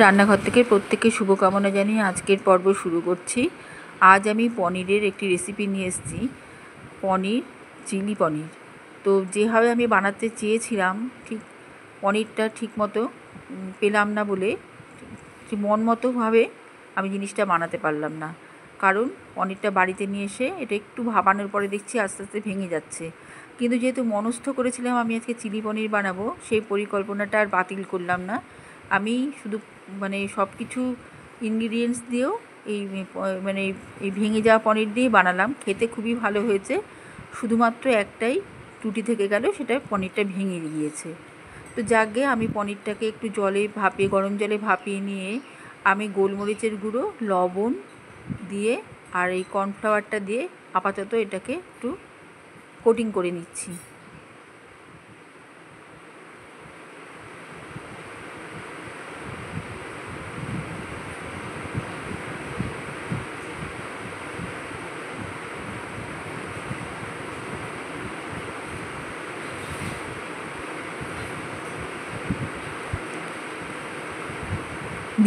রান্নাঘর থেকে প্রত্যেককে শুভকামনা জানিয়ে আজকের পর্ব শুরু করছি। আজ আমি পনিরের একটি রেসিপি নিয়ে এসেছি, পনির চিলি পনির। তো যেভাবে আমি বানাতে চেয়েছিলাম ঠিক পনিরটা ঠিক মতো পেলাম না বলে মন মতোভাবে আমি জিনিসটা বানাতে পারলাম না। কারণ পনিরটা বাড়িতে নিয়ে এসে এটা একটু ভাপানোর পরে দেখছি আস্তে আস্তে ভেঙে যাচ্ছে। কিন্তু যেহেতু মনস্থ করেছিলাম আমি আজকে চিলি পনির বানাবো, সেই পরিকল্পনাটা আর বাতিল করলাম না। আমি শুধু সব কিছু ইনগ্রিডিয়েন্টস দিয়েও এই এই ভেঙে যাওয়া পনির দিয়ে বানালাম। খেতে খুবই ভালো হয়েছে, শুধুমাত্র একটাই ত্রুটি থেকে গেল, সেটা পনিরটা ভেঙে গিয়েছে। তো যাকগে আমি পনিরটাকে একটু গরম জলে ভাপিয়ে নিয়ে আমি গোলমরিচের গুঁড়ো, লবণ দিয়ে আর এই কর্নফ্লাওয়ারটা দিয়ে আপাতত এটাকে একটু কোটিং করে নিচ্ছি।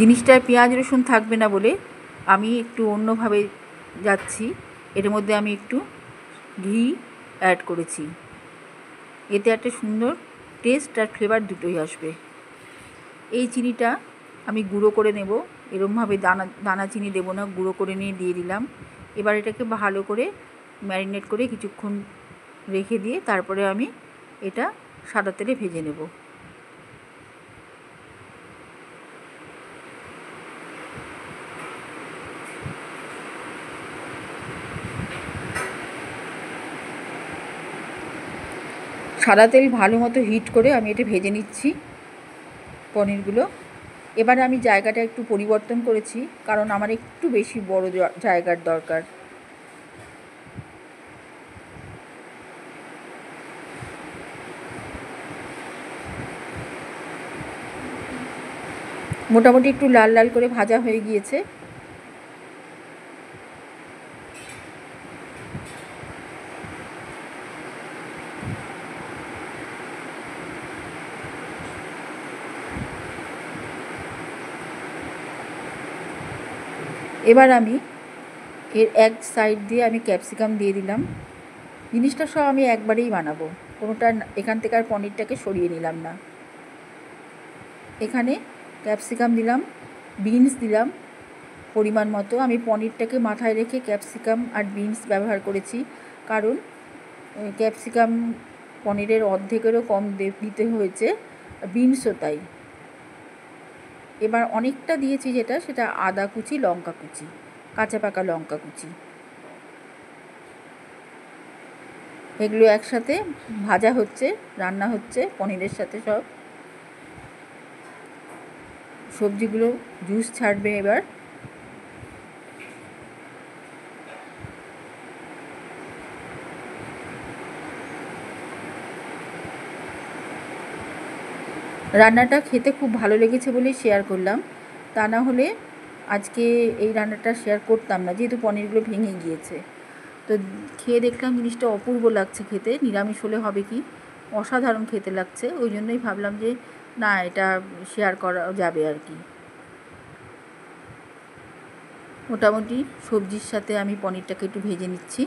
জিনিসটার পেঁয়াজ রসুন থাকবে না বলে আমি একটু অন্যভাবে যাচ্ছি। এর মধ্যে আমি একটু ঘি অ্যাড করেছি, এতে একটা সুন্দর টেস্ট আর ফ্লেভার দুটোই আসবে। এই চিনিটা আমি গুঁড়ো করে নেব, এরমভাবে দানা দানা চিনি দেবো না, গুঁড়ো করে নিয়ে দিয়ে দিলাম। এবার এটাকে ভালো করে ম্যারিনেট করে কিছুক্ষণ রেখে দিয়ে তারপরে আমি এটা সাদা তেলে ভেজে নেব। সাদা তেল ভালো মতো হিট করে আমি এটা ভেজে নিচ্ছি পনিরগুলো। এবার আমি জায়গাটা একটু পরিবর্তন করেছি, কারণ আমার একটু বেশি বড় জায়গার দরকার। মোটামুটি একটু লাল লাল করে ভাজা হয়ে গিয়েছে। এবার আমি এর এক সাইড দিয়ে আমি ক্যাপসিকাম দিয়ে দিলাম। জিনিসটা সব আমি একবারেই বানাবো, কোনোটা এখান থেকে আর পনিরটাকে সরিয়ে নিলাম না। এখানে ক্যাপসিকাম দিলাম, বিনস দিলাম পরিমাণ মতো। আমি পনিরটাকে মাথায় রেখে ক্যাপসিকাম আর বিনস ব্যবহার করেছি, কারণ ক্যাপসিকাম পনিরের অর্ধেকেরও কম দিতে হয়েছে, বিনসও তাই। এবার অনেকটা দিয়েছি সেটা আদা কুচি, লঙ্কা কুচি, কাঁচা পাকা লঙ্কা কুচি, এগুলো একসাথে ভাজা হচ্ছে, রান্না হচ্ছে পনিরের সাথে। সব সবজিগুলো জুস ছাড়বে। এবার রান্নাটা খেতে খুব ভালো লেগেছে বলেই শেয়ার করলাম, তা না হলে আজকে এই রান্নাটা শেয়ার করতাম না, যেহেতু পনিরগুলো ভেঙে গিয়েছে। তো খেয়ে দেখলাম জিনিসটা অপূর্ব লাগছে খেতে। নিরামিষ হলে হবে কি, অসাধারণ খেতে লাগছে। ওই জন্যই ভাবলাম যে না, এটা শেয়ার করা যাবে আর কি। মোটামুটি সবজির সাথে আমি পনিরটাকে একটু ভেজে নিচ্ছি।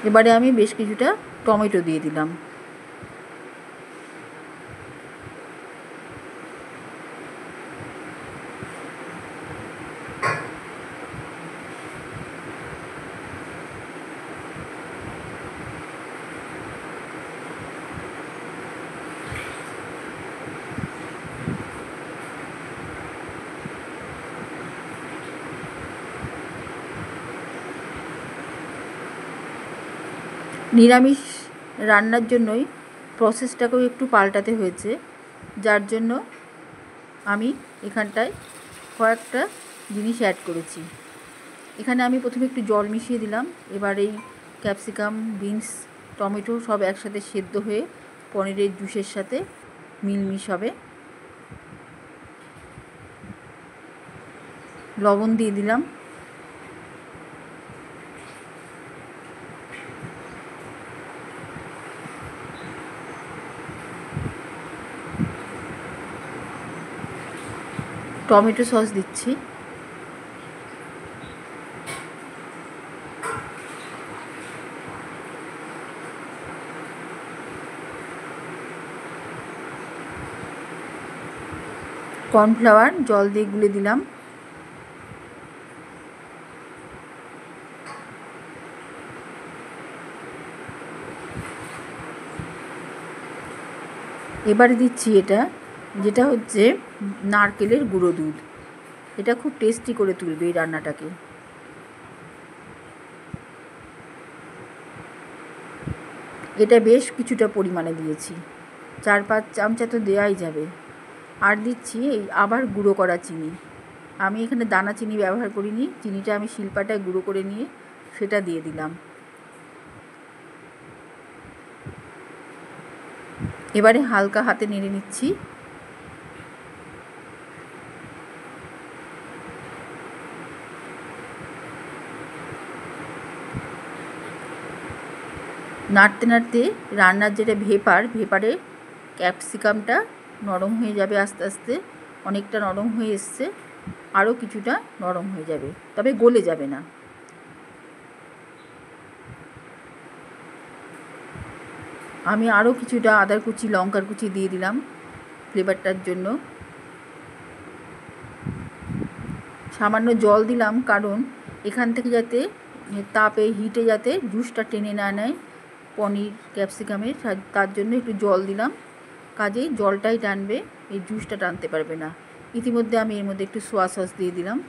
এবারে আমি বেশ কিছুটা টমেটো দিয়ে দিলাম। নিরামিষ রান্নার জন্যই প্রসেসটাকেও একটু পাল্টাতে হয়েছে, যার জন্য আমি এখানটায় কয়েকটা জিনিস অ্যাড করেছি। এখানে আমি প্রথমে একটু জল মিশিয়ে দিলাম। এবার এই ক্যাপসিকাম, বিনস, টমেটো সব একসাথে সেদ্ধ হয়ে পনিরের জুসের সাথে মিলমিশ হবে। লবণ দিয়ে দিলাম। টমেটো সস দিচ্ছি, কর্নফ্লাওয়ার জল দিয়ে গুলে দিলাম, এবারে দিচ্ছি যেটা হচ্ছে নারকেলের গুঁড়ো দুধ। এটা খুব টেস্টি করে তুলবে এই রান্নাটাকে। এটা বেশ কিছুটা পরিমাণে দিয়েছি, 4-5 চামচা তো দেওয়াই যাবে। আর দিচ্ছি এই আবার গুঁড়ো করা চিনি। আমি এখানে দানা চিনি ব্যবহার করিনি, চিনিটা আমি শিলপাটায় গুঁড়ো করে নিয়ে সেটা দিয়ে দিলাম। এবারে হালকা হাতে নেড়ে নিচ্ছি। নাড়তে নাড়তে রান্নার যেটা ভেপারে ক্যাপসিকামটা নরম হয়ে যাবে আস্তে আস্তে। অনেকটা নরম হয়ে এসছে, আরও কিছুটা নরম হয়ে যাবে, তবে গলে যাবে না। আমি আরও কিছুটা আদার কুচি লঙ্কার কুচি দিয়ে দিলাম ফ্লেভারটার জন্য। সামান্য জল দিলাম, কারণ এখান থেকে যাতে তাপে হিটে যাতে জুসটা টেনে না নেয় পনির ক্যাপসিকামের, তার জন্য একটু জল দিলাম। কাজেই জলটাই টানবে, এই জুসটা টানতে পারবে না। ইতিমধ্যে আমি এর মধ্যে একটু সোয়া সস দিয়ে দিলাম।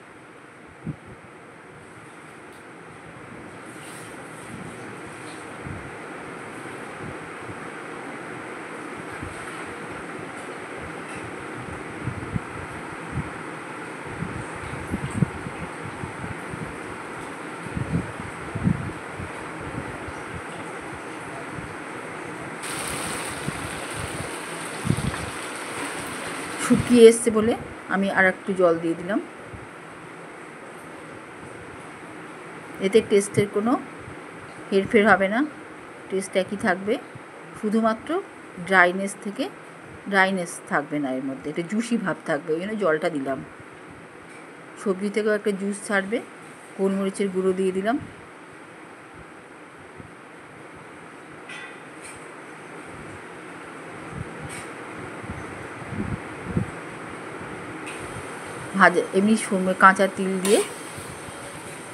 শুকিয়ে এসছে বলে আমি আর একটু জল দিয়ে দিলাম। এতে টেস্টের কোনো হেরফের হবে না, টেস্ট একই থাকবে। শুধুমাত্র ড্রাইনেস থাকবে না, এর মধ্যে একটা জুসি ভাব থাকবে, ওই জন্য জলটা দিলাম। সবজি থেকেও একটা জুস ছাড়বে। গোলমরিচের গুঁড়ো দিয়ে দিলাম। এমনি কাঁচা তিল দিয়ে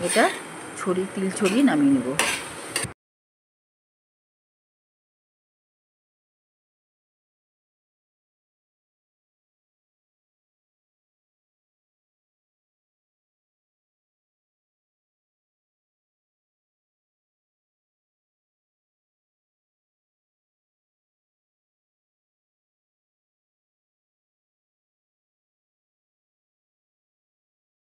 এটা তিল ছড়িয়ে নামিয়ে নেব।